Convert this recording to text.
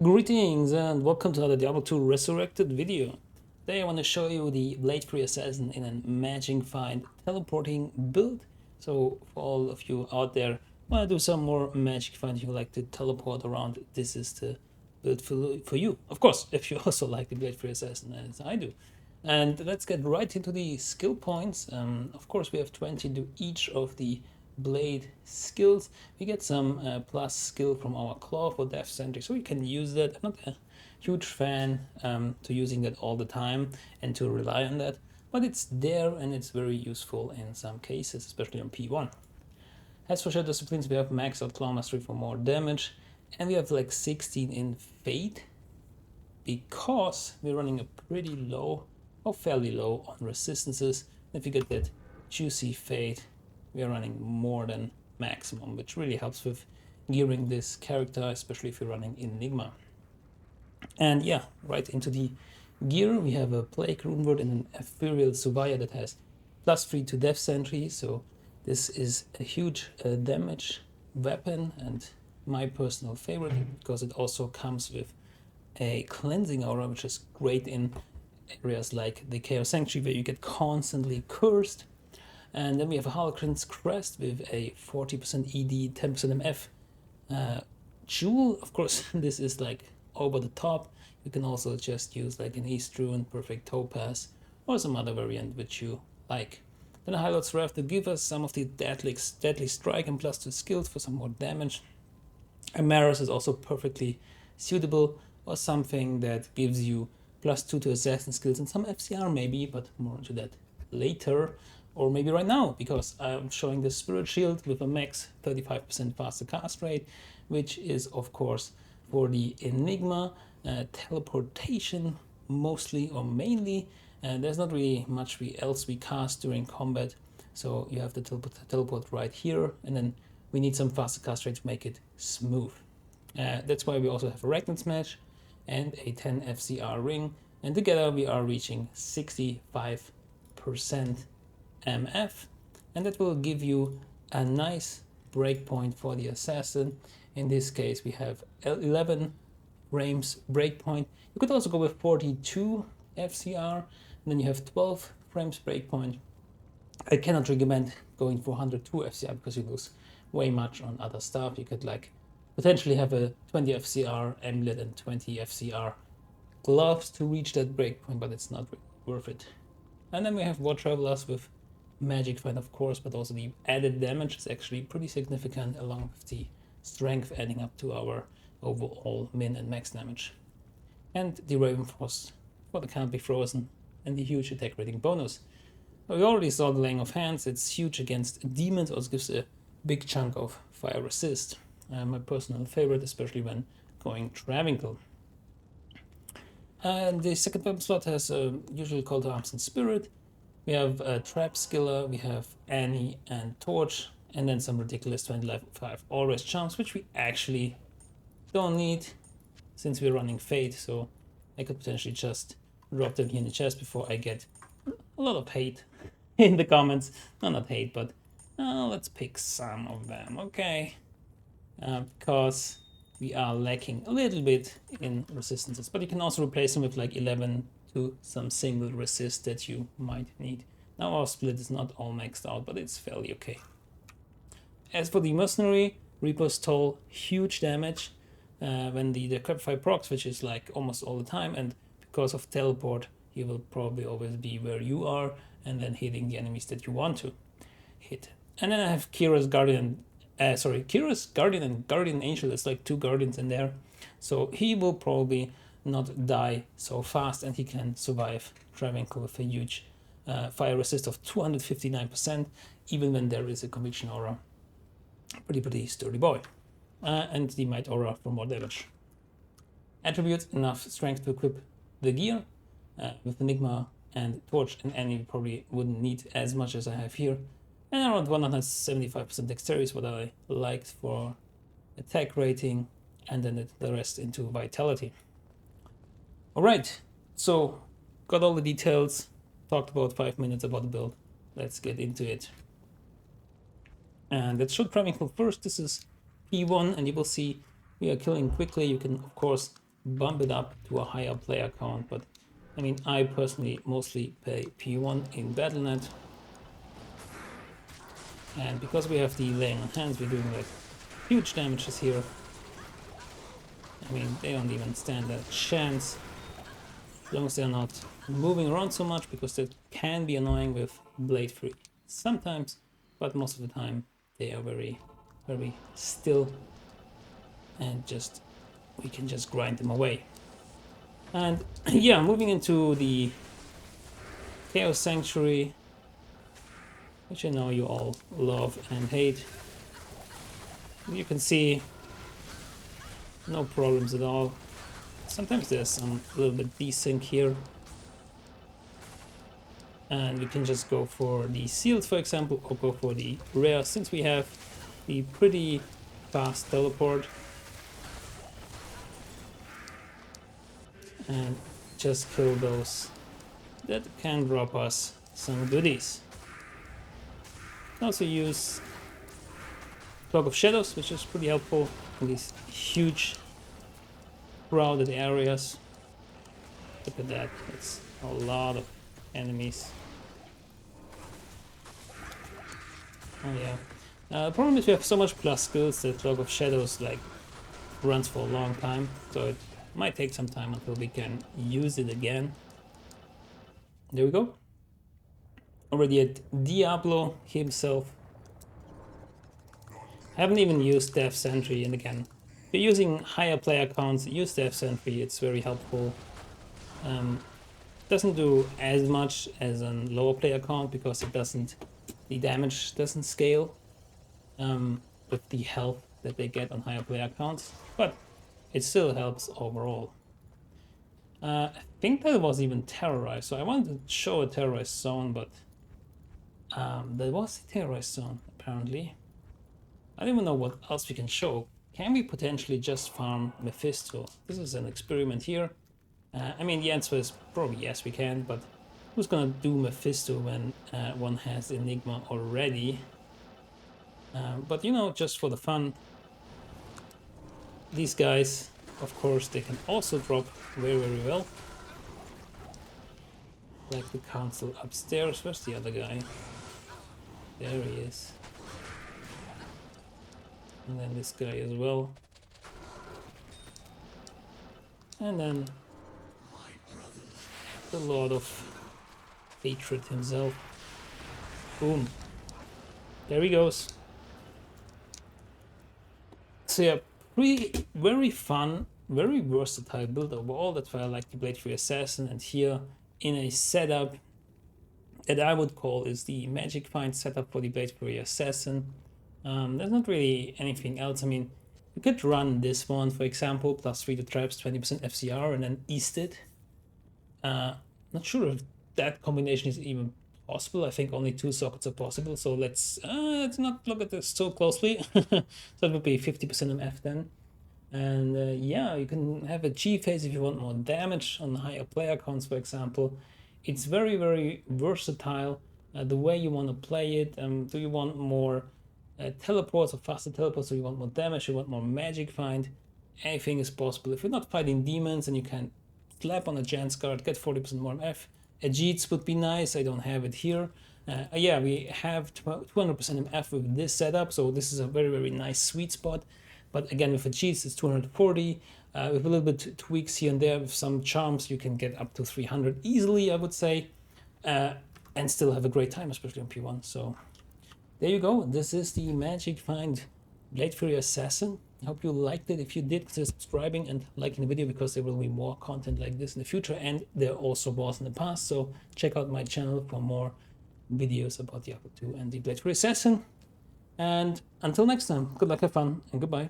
Greetings and welcome to another Diablo 2 Resurrected video. Today I want to show you the Blade Free Assassin in a matching find teleporting build. So for all of you out there who want to do some more magic find, you like to teleport around, this is the build for you. Of course, if you also like the Blade Free Assassin as I do. And let's get right into the skill points. Of course we have 20 to each of the blade skills. We get some plus skill from our claw for death sentry, so we can use that. I'm not a huge fan to using that all the time and to rely on that, but it's there and it's very useful in some cases, especially on P1. As for shadow disciplines, we have max out claw mastery for more damage, and we have like 16 in fate because we're running a pretty low or fairly low on resistances. If you get that juicy fate, we are running more than maximum, which really helps with gearing this character, especially if you're running Enigma. And yeah, right into the gear, we have a Plague Runeword and an Ethereal Suvaya that has +3 to Death Sentry, so this is a huge damage weapon and my personal favorite because it also comes with a Cleansing Aura, which is great in areas like the Chaos Sanctuary where you get constantly cursed. And then we have a Harlequin's Crest with a 40% ED, 10% MF jewel. Of course, this is like over the top. You can also just use like an East Rune, Perfect Topaz, or some other variant which you like. Then a High Lord's Wrath to give us some of the Deadly Strike and +2 skills for some more damage. Amaris is also perfectly suitable, or something that gives you +2 to assassin skills and some FCR maybe, but more into that later, or maybe right now, because I'm showing the Spirit Shield with a max 35% faster cast rate, which is of course for the Enigma teleportation mostly or mainly, and there's not really much else we cast during combat, so you have to teleport right here, and then we need some faster cast rate to make it smooth. That's why we also have a Arachnid Smash and a 10 FCR ring, and together we are reaching 65% MF, and that will give you a nice breakpoint for the assassin. In this case we have 11 frames breakpoint. You could also go with 42 FCR, and then you have 12 frames breakpoint. I cannot recommend going for 102 FCR because you lose way much on other stuff. You could like potentially have a 20 FCR amulet and 20 FCR gloves to reach that breakpoint, but it's not really worth it. And then we have War Travelers with magic find, of course, but also the added damage is actually pretty significant, along with the strength adding up to our overall min and max damage. And the Raven Frost for the Can't Be Frozen and the huge attack rating bonus. We already saw the Laying of Hands. It's huge against demons, also gives a big chunk of fire resist. My personal favorite, especially when going Travincal. And the second weapon slot has usually Call to Arms and Spirit. We have Trap Skiller, we have Annie and Torch, and then some ridiculous 20 level 5 Always Charms, which we actually don't need since we're running Fate, so I could potentially just drop them here in the chest before I get a lot of hate in the comments. No, not hate, but let's pick some of them, okay? Because we are lacking a little bit in resistances, but you can also replace them with like 11 to some single resist that you might need. Now our split is not all maxed out, but it's fairly okay. As for the Mercenary, Reaper's Toll, huge damage when the Decrepify procs, which is like almost all the time, and because of teleport, he will probably always be where you are, and then hitting the enemies that you want to hit. And then I have Kira's Guardian and Guardian Angel. It's like two Guardians in there. So he will probably not die so fast, and he can survive Travincal with a huge fire resist of 259%, even when there is a Conviction Aura. Pretty sturdy boy. And the Might Aura for more damage. Attributes, enough strength to equip the gear. With Enigma and Torch and Annie, probably wouldn't need as much as I have here. And around 175% dexterity is what I liked for attack rating, and then the rest into vitality. Alright, so got all the details, talked about 5 minutes about the build. Let's get into it. And let's show Travincal first. This is P1, and you will see we are killing quickly. You can of course bump it up to a higher player count, but I mean, I personally mostly play P1 in Battle.net, and because we have the laying on hands, we're doing like huge damages here. I mean, they don't even stand a chance as long as they're not moving around so much, because that can be annoying with blade free sometimes, but most of the time they are very, very still, and just we can just grind them away. And yeah, moving into the Chaos Sanctuary, which I know you all love and hate. You can see no problems at all. Sometimes there's some little bit desync here, and we can just go for the sealed, for example, or go for the rare, since we have the pretty fast teleport, and just kill those that can drop us some goodies. Also use Cloak of Shadows, which is pretty helpful in these huge crowded areas. Look at that, it's a lot of enemies. Oh yeah. The problem is we have so much plus skills that Cloak of Shadows like runs for a long time, so it might take some time until we can use it again. There we go. Already at Diablo himself. I haven't even used Death Sentry, and again, if you're using higher player counts, use Death Sentry, it's very helpful. Doesn't do as much as a lower player count because the damage doesn't scale with the health that they get on higher player counts, but it still helps overall. I think that was even terrorized, so I wanted to show a terrorized zone, but there was a terrorized zone apparently. I don't even know what else we can show. Can we potentially just farm Mephisto? This is an experiment here. I mean, the answer is probably yes, we can, but who's gonna do Mephisto when one has Enigma already? But you know, just for the fun, these guys, of course, they can also drop very, very well. Like the council upstairs. Where's the other guy? There he is. And then this guy as well. And then the Lord of Hatred himself. Boom. There he goes. So yeah, very fun, very versatile build overall. That's why I like the Blade 3 Assassin. And here in a setup that I would call is the Magic Find setup for the Blade 3 Assassin. There's not really anything else. I mean, you could run this one, for example, plus 3 to traps, 20% FCR, and then East it. Not sure if that combination is even possible. I think only 2 sockets are possible, so let's not look at this so closely. So it would be 50% MF then. And yeah, you can have a G phase if you want more damage on higher player counts, for example. It's very, very versatile, the way you want to play it. Do you want more teleports or faster teleports? Do you want more damage? You want more magic find? Anything is possible. If you're not fighting demons and you can slap on a Jans card, get 40% more MF. Ajits would be nice. I don't have it here. Yeah, we have 200% MF with this setup, so this is a very, very nice sweet spot. But again, with Ajits, it's 240. With a little bit tweaks here and there, with some charms, you can get up to 300 easily, I would say, and still have a great time, especially on P1. So there you go. This is the Magic Find Blade Fury Assassin. I hope you liked it. If you did, consider subscribing and liking the video, because there will be more content like this in the future, and there also was in the past. So check out my channel for more videos about Diablo 2 and the Blade Fury Assassin. And until next time, good luck, have fun, and goodbye.